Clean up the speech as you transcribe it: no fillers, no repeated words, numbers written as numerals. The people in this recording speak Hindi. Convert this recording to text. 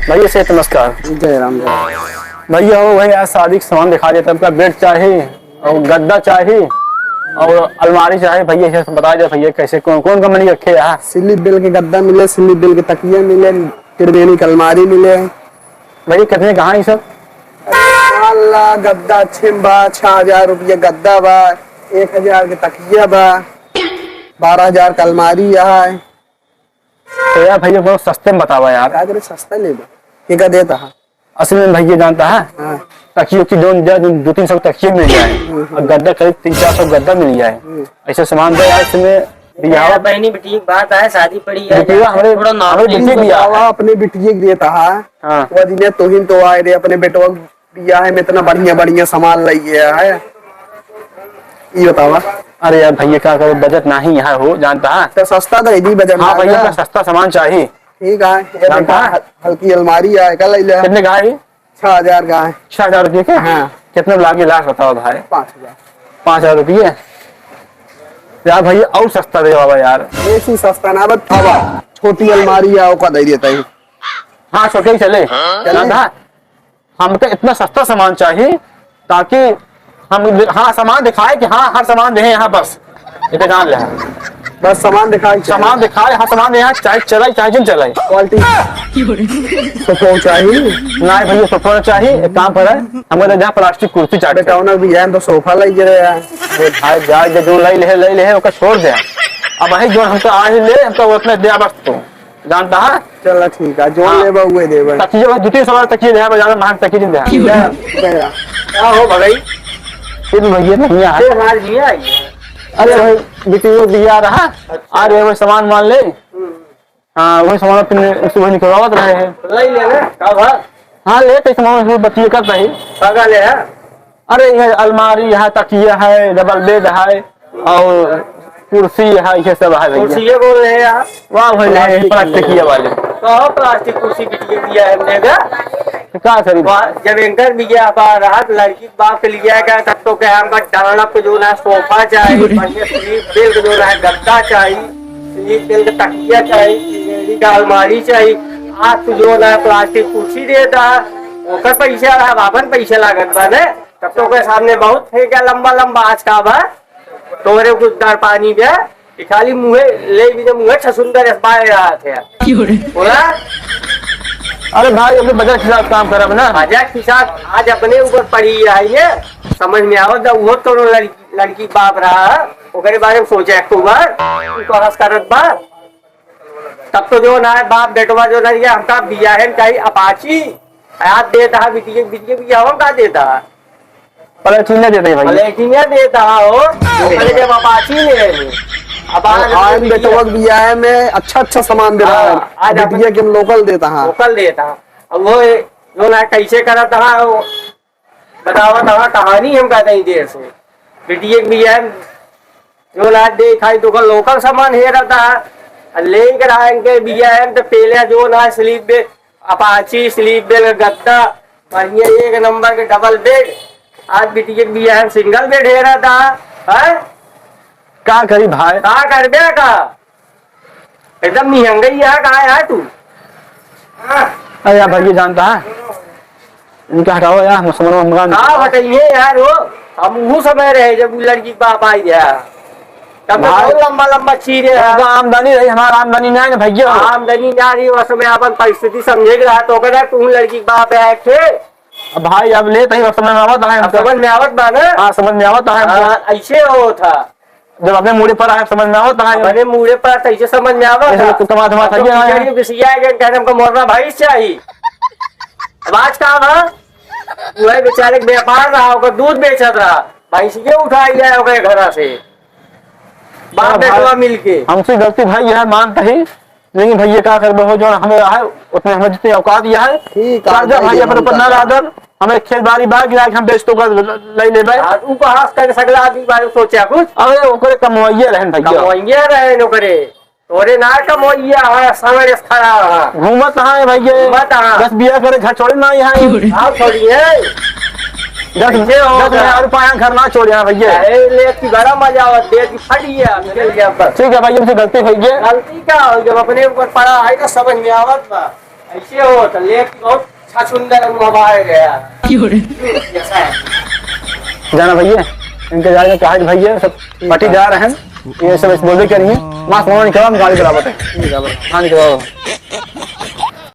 भैया से नमस्कार। जय राम जय। भैया हो भाई आज शादी का सामान दिखा देता है। बेड चाहिए और गद्दा चाहिए और अलमारी चाहिए। भैया ये सब बता दे भैया कैसे कौन कौन कंपनी रखे यहाँ। स्लिप बेल के गद्दा मिले, स्लिप बेल के तकिए मिले, त्रिवेणी की अलमारी मिले। भैया कितने कहाँ ये सब? अल्लाह गद्दा अच्छे बा, 6,000 रुपया गद्दा बा, 1,000 के तकिया बा, 12,000 का अलमारी है। तो यार भैया बहुत सस्ते में बतावा यार। क्या करे सस्ता ले लो क्या देता है। असल में भैया जानता है हाँ। तकियों की 200-300 तकिए मिल जाए और गद्दा करीब 300-400 गद्दा मिल जाए। ऐसे सामान दे यार इसमें बियाह बहनी बेटी की बात है, शादी पड़ी है बिटिया हमारे थोड़ा हमारे बेटी बियाह है। अपने बिटिया देता है। हाँ। वो दिन तोहिन तो आए रे अपने बेटवा बियाह में इतना बढ़िया बढ़िया सामान लाई है। ये बतावा। अरे यार भैया क्या करो बजट नहीं यहाँ हो जानता है। तो सस्ता तो इधी बजट। हाँ भैया सस्ता सामान चाहिए। ठीक है ये जानता है? हल्की अलमारी है कल ले कितने का है? 6,000 का है। 6,000 रुपये का? हाँ। कितने लागे लाख बताओ भाई। 5,000। 5,000 रुपये यार भैया और सस्ता दे बाबा यार। ऐसी सस्ता ना बस हवा छोटी अलमारी है का दे देता है। हाँ छोटे ही चले जानता है हमको इतना सस्ता सामान चाहिए ताकि हम हाँ सामान दिखाए कि हाँ हर सामान दे यहाँ बस इतने काम ले बस सामान दिखाई सामान दिखाए हर सामान यहाँ चाहे चलाए चाहे जिन चलाए क्वालिटी तो चाहिए ना भैया सोफा चाहिए। एक काम पर है हमको जहाँ प्लास्टिक कुर्सी चाहिए बेटा उन्हें भी है तो सोफा लाई रहे हैं। भाई जाए जो ले ले ओका छोड़ दे। अब वही जो हमको आज ले हमको वो अपने दिया बस तो जानता है। चलो ठीक है जो हाँ। लेबा हुए देबा। तकिए 2-3 सवाल तकिए दे बाजार में महंग तकिए दिन दे क्या हो भाई फिर भैया नहीं आ अरे भाई बिटियो दिया रहा अरे वो सामान मान ले। हाँ वही सामान अपने सुबह निकलवात रहे हैं। ले लेना का भाई। हाँ ले तो सामान बच्चे कर रही। कागा ले है। अरे ये अलमारी है तकिया है डबल बेड है और कुर्सी है ये सब है भैया। कुर्सी ये बोल रहे हैं यार। वाह भाई प्लास्टिक वाले तो प्लास्टिक कुर्सी बिटिया दिया है हमने का। क्या करी जब एंकर भी गया रहा लड़की बाप के लिया गया तब तो क्या हमका डालना पे जो है सोफा चाहिए, बढ़िया स्लीप बेल का जो है गद्दा चाहिए, स्लीप बेल का तकिया चाहिए, का अलमारी चाहिए। आज तो जो है प्लास्टिक कुर्सी देता है ओकर पैसा रहा बाबन पैसा लागत बा ने तब तो के सामने बहुत है क्या लंबा लंबा आज का बा तोरे कुछ दार पानी दे खाली मुँहे ले भी मुँहे सुंदर बाय रहा थे बोला। अरे भाई अपने बजट के साथ काम करब ना। बजट के साथ आज अपने ऊपर पड़ी है ये समझ में आवत वो तो लड़की बाप रहा ओकरे बारे में सोचे अक्टूबर तो हंस करत बा तब तो जो ना बाप बेटवा जो ना हमका बिया है चाहिए अपाची याद देता है बिटिया बिटिया बिया हम का देता है पलेटिना देते भाई पलेटिना देता हो पहले जब अपाची ले आज बेटवा बिया है में अच्छा सामान दे रहा है। आज बिटिया के लोकल देता है लोकल देता अब वो जो ना कैसे करता है बतावा था कहानी हम कहते हैं देर से बिटिया भी है जो ना देखा तो लोकल सामान है रहता है लेकर आएंगे बिया है तो पहले जो ना sleep bed Apache sleep bed गद्दा बढ़िया एक नंबर के डबल बेड आज बिटिया भी है सिंगल बेड है रहता है। क्या करी भाई का कर बे का एकदम महंगाई है का है तू। अरे यार भाई जानता है इनका हटाओ यार सामान हाँ बताइए यार वो हम वो समय रहे जब लड़की बाप आई गया तब बहुत लंबा लंबा चीज है। आमदनी रही हमारा आमदनी नहीं ना भैया आमदनी ना रही उस समय अपन परिस्थिति समझे रहा तो कहना तू लड़की बाप है थे भाई अब ले तो समझ में आवत है समझ में आवत बा ना। हाँ समझ में आवत है ऐसे हो था जब अपने मुड़े पर आए समझ में आवत है अपने मुड़े पर ऐसे समझ में आवत तो कमा धमा कहने हमको मोरना भाई चाहिए आवाज का था वह बेचारे व्यापार रहा होगा दूध बेचत रहा भैंस के उठाई जाए होगा घर से बाप बेटवा मिलके हमसे गलती भाई यह मानता ही लेकिन भैया क्या कर हो जो हमें है उतने हमें जितनी औकात यह है भाई अपन ऊपर न लादर हमें खेत बाड़ी बाग गिरा हम बेच तो ले ले भाई ऊपर हाथ कर सकला आदमी बारे सोचा कुछ अरे ओकरे कमवाइए रहन भैया कमवाइए रहे नौकरे तोरे ना कमवाइया है समय खड़ा घूमत है भैया घूमत है 10 बिया करे घर छोड़े ना यहाँ आप छोड़िए 10 रुपया घर ना छोड़िए भैया ले की बड़ा मजा आवत दे की फटी है मिल गया बस ठीक है भाई हमसे गलती हुई है गलती क्या हो जब अपने ऊपर पड़ा है तो समझ में आवत बा ऐसे हो तो ले बहुत अच्छा सुंदर मोबाइल गया ऐसा है। जाना भैया, इनके जाने का आज भैया सब पार्टी जा रहे हैं, ये सब बोलते करेंगे मास्क निकला गाड़ी बराबर है। हाँ निकला।